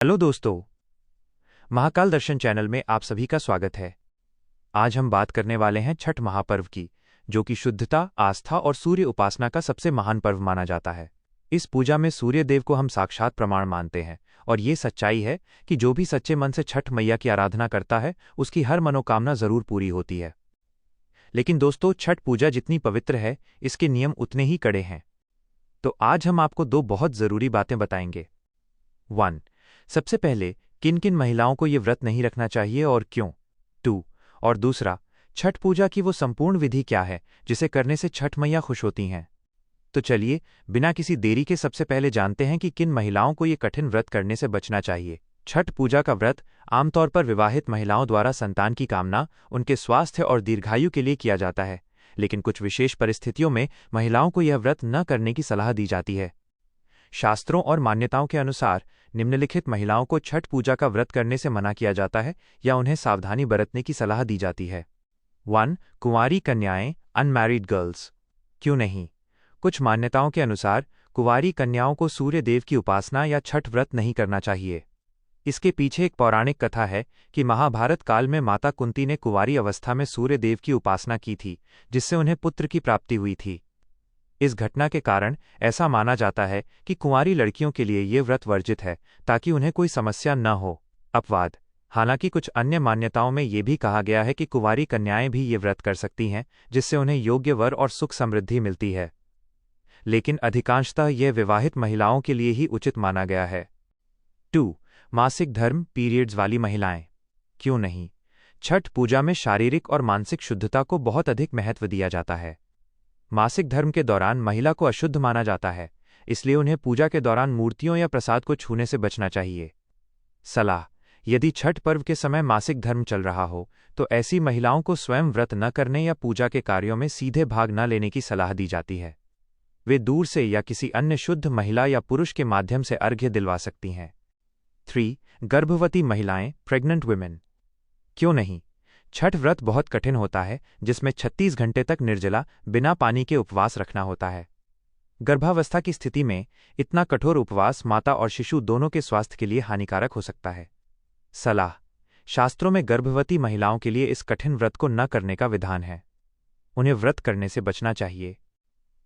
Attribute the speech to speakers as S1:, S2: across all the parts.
S1: Hello दोस्तों, महाकाल दर्शन channel में आप सभी का स्वागत है। आज हम बात करने वाले हैं छठ महापर्व की, जो कि शुद्धता, आस्था और सूर्य उपासना का सबसे महान पर्व माना जाता है। इस पूजा में सूर्य देव को हम साक्षात प्रमाण मानते हैं और ये सच्चाई है कि जो भी सच्चे मन से छठ मैया की आराधना करता है, उसकी हर मनोकामना जरूर पूरी होती है। लेकिन दोस्तों, छठ पूजा जितनी पवित्र है, इसके नियम उतने ही कड़े हैं। तो आज हम आपको दो बहुत जरूरी बातें बताएंगे। 1. सबसे पहले, किन किन महिलाओं को ये व्रत नहीं रखना चाहिए और क्यों। 2. और दूसरा, छठ पूजा की वो संपूर्ण विधि क्या है जिसे करने से छठ मैया खुश होती हैं। तो चलिए, बिना किसी देरी के सबसे पहले जानते हैं कि किन महिलाओं को ये कठिन व्रत करने से बचना चाहिए। छठ पूजा का व्रत आमतौर पर विवाहित महिलाओं द्वारा संतान की कामना, उनके स्वास्थ्य और दीर्घायु के लिए किया जाता है, लेकिन कुछ विशेष परिस्थितियों में महिलाओं को यह व्रत न करने की सलाह दी जाती है। शास्त्रों और मान्यताओं के अनुसार निम्नलिखित महिलाओं को छठ पूजा का व्रत करने से मना किया जाता है या उन्हें सावधानी बरतने की सलाह दी जाती है। 1. कुंवारी कन्याएं, अनमैरिड गर्ल्स। क्यों नहीं? कुछ मान्यताओं के अनुसार कुंवारी कन्याओं को सूर्य देव की उपासना या छठ व्रत नहीं करना चाहिए। इसके पीछे एक पौराणिक कथा है कि महाभारत काल में माता कुंती ने कुंवारी अवस्था में सूर्य देव की उपासना की थी, जिससे उन्हें पुत्र की प्राप्ति हुई थी। इस घटना के कारण ऐसा माना जाता है कि कुंवारी लड़कियों के लिए ये व्रत वर्जित है, ताकि उन्हें कोई समस्या न हो। अपवाद: हालांकि कुछ अन्य मान्यताओं में ये भी कहा गया है कि कुंवारी कन्याएं भी ये व्रत कर सकती हैं, जिससे उन्हें योग्य वर और सुख समृद्धि मिलती है। लेकिन अधिकांशतः यह विवाहित महिलाओं के लिए ही उचित माना गया है। 2. मासिक धर्म, पीरियड्स वाली महिलाएं। क्यों नहीं? छठ पूजा में शारीरिक और मानसिक शुद्धता को बहुत अधिक महत्व दिया जाता है। मासिक धर्म के दौरान महिला को अशुद्ध माना जाता है, इसलिए उन्हें पूजा के दौरान मूर्तियों या प्रसाद को छूने से बचना चाहिए। सलाह: यदि छठ पर्व के समय मासिक धर्म चल रहा हो, तो ऐसी महिलाओं को स्वयं व्रत न करने या पूजा के कार्यों में सीधे भाग न लेने की सलाह दी जाती है। वे दूर से या किसी अन्य शुद्ध महिला या पुरुष के माध्यम से अर्घ्य दिलवा सकती हैं। 3. गर्भवती महिलाएं, प्रेग्नेंट वुमेन। क्यों नहीं? छठ व्रत बहुत कठिन होता है, जिसमें 36 घंटे तक निर्जला, बिना पानी के उपवास रखना होता है। गर्भावस्था की स्थिति में इतना कठोर उपवास माता और शिशु दोनों के स्वास्थ्य के लिए हानिकारक हो सकता है। सलाह: शास्त्रों में गर्भवती महिलाओं के लिए इस कठिन व्रत को न करने का विधान है। उन्हें व्रत करने से बचना चाहिए।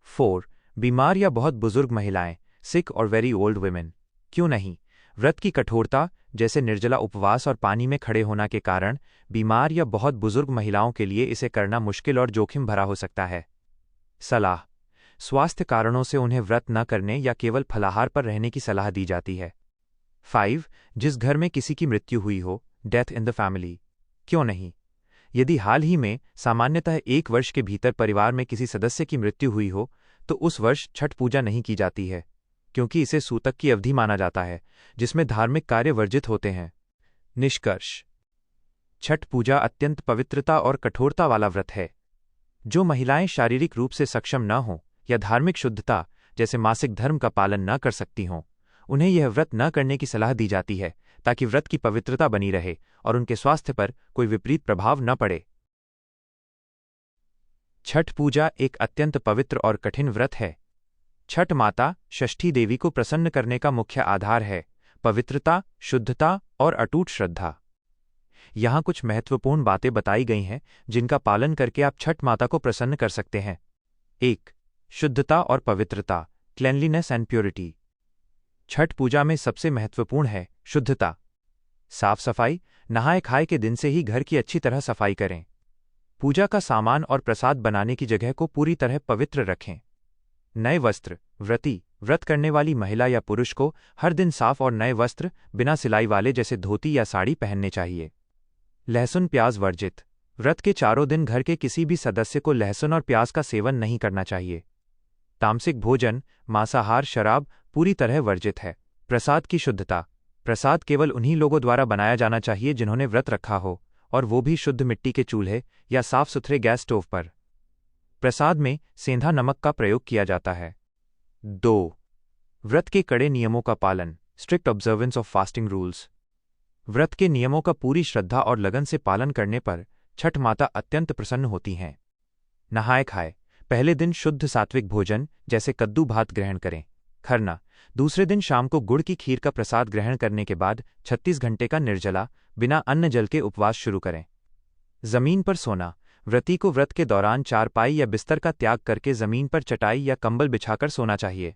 S1: 4. बीमार या बहुत बुजुर्ग महिलाएं, सिक और वेरी ओल्ड वुमेन। क्यों नहीं? व्रत की कठोरता, जैसे निर्जला उपवास और पानी में खड़े होना के कारण बीमार या बहुत बुजुर्ग महिलाओं के लिए इसे करना मुश्किल और जोखिम भरा हो सकता है। सलाह: स्वास्थ्य कारणों से उन्हें व्रत न करने या केवल फलाहार पर रहने की सलाह दी जाती है। 5. जिस घर में किसी की मृत्यु हुई हो, डेथ इन द फैमिली। क्यों नहीं? यदि हाल ही में सामान्यतः 1 वर्ष के भीतर परिवार में किसी सदस्य की मृत्यु हुई हो, तो उस वर्ष छठ पूजा नहीं की जाती है, क्योंकि इसे सूतक की अवधि माना जाता है, जिसमें धार्मिक कार्य वर्जित होते हैं। निष्कर्ष: छठ पूजा अत्यंत पवित्रता और कठोरता वाला व्रत है। जो महिलाएं शारीरिक रूप से सक्षम न हों या धार्मिक शुद्धता, जैसे मासिक धर्म का पालन न कर सकती हों, उन्हें यह व्रत न करने की सलाह दी जाती है, ताकि व्रत की पवित्रता बनी रहे और उनके स्वास्थ्य पर कोई विपरीत प्रभाव न पड़े। छठ पूजा एक अत्यंत पवित्र और कठिन व्रत है। छठ माता, षष्ठी देवी को प्रसन्न करने का मुख्य आधार है पवित्रता, शुद्धता और अटूट श्रद्धा। यहाँ कुछ महत्वपूर्ण बातें बताई गई हैं, जिनका पालन करके आप छठ माता को प्रसन्न कर सकते हैं। 1. शुद्धता और पवित्रता, क्लेanलीनेस एंड प्योरिटी। छठ पूजा में सबसे महत्वपूर्ण है शुद्धता। साफ सफाई: नहाए खाए के दिन से ही घर की अच्छी तरह सफाई करें। पूजा का सामान और प्रसाद बनाने की जगह को पूरी तरह पवित्र रखें। नए वस्त्र: व्रत करने वाली महिला या पुरुष को हर दिन साफ और नए वस्त्र, बिना सिलाई वाले जैसे धोती या साड़ी पहनने चाहिए। लहसुन प्याज वर्जित: व्रत के चारों दिन घर के किसी भी सदस्य को लहसुन और प्याज का सेवन नहीं करना चाहिए। तामसिक भोजन, मांसाहार, शराब पूरी तरह वर्जित है। प्रसाद की शुद्धता: प्रसाद केवल उन्हीं लोगों द्वारा बनाया जाना चाहिए जिन्होंने व्रत रखा हो, और वो भी शुद्ध मिट्टी के चूल्हे या साफ सुथरे गैस स्टोव पर। प्रसाद में सेंधा नमक का प्रयोग किया जाता है। 2. व्रत के कड़े नियमों का पालन, strict observance of fasting rules. व्रत के नियमों का पूरी श्रद्धा और लगन से पालन करने पर छठ माता अत्यंत प्रसन्न होती हैं। नहाए खाए: पहले दिन शुद्ध सात्विक भोजन जैसे कद्दू भात ग्रहण करें। खरना: दूसरे दिन शाम को गुड़ की खीर का प्रसाद ग्रहण करने के बाद 36 घंटे का निर्जला बिना अन्न जल के उपवास शुरू करें। जमीन पर सोना। व्रती को व्रत के दौरान चारपाई या बिस्तर का त्याग करके जमीन पर चटाई या कंबल बिछाकर सोना चाहिए।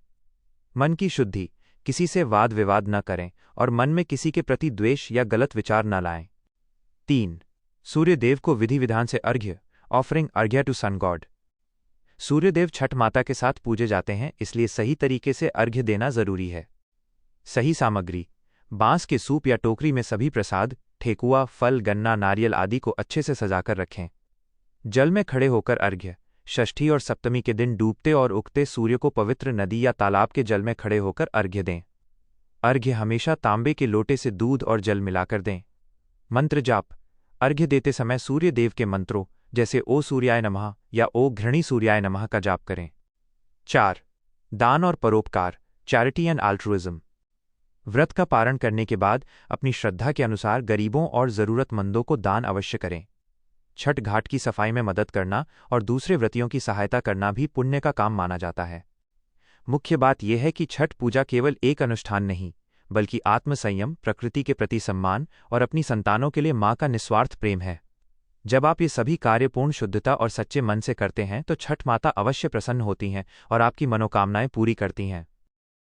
S1: मन की शुद्धि। किसी से वाद विवाद न करें और मन में किसी के प्रति द्वेष या गलत विचार न लाएं। 3. सूर्यदेव को विधि विधान से अर्घ्य, offering arghya to sun god. Suryadev Chhath माता के साथ पूजे जाते हैं, इसलिए सही तरीके से अर्घ्य देना जरूरी है। सही सामग्री। बांस के सूप या टोकरी में सभी प्रसाद, ठेकुआ, फल, गन्ना, नारियल आदि को अच्छे से सजाकर रखें। जल में खड़े होकर अर्घ्य। षष्ठी और सप्तमी के दिन डूबते और उगते सूर्य को पवित्र नदी या तालाब के जल में खड़े होकर अर्घ्य दें। अर्घ्य हमेशा तांबे के लोटे से दूध और जल मिलाकर दें। मंत्र जाप। अर्घ्य देते समय सूर्य देव के मंत्रों जैसे ओ सूर्याय नमः या ओ घृणी सूर्याय नमः का जाप करें। 4. दान और परोपकार, चैरिटी एंड अल्ट्रुइज्म। व्रत का पारण करने के बाद अपनी श्रद्धा के अनुसार गरीबों और जरूरतमंदों को दान अवश्य करें। छठ घाट की सफाई में मदद करना और दूसरे व्रतियों की सहायता करना भी पुण्य का काम माना जाता है। मुख्य बात यह है कि छठ पूजा केवल एक अनुष्ठान नहीं, बल्कि आत्मसंयम, प्रकृति के प्रति सम्मान और अपनी संतानों के लिए मां का निस्वार्थ प्रेम है। जब आप ये सभी कार्य पूर्ण शुद्धता और सच्चे मन से करते हैं तो छठ माता अवश्य प्रसन्न होती हैं और आपकी मनोकामनाएं पूरी करती हैं।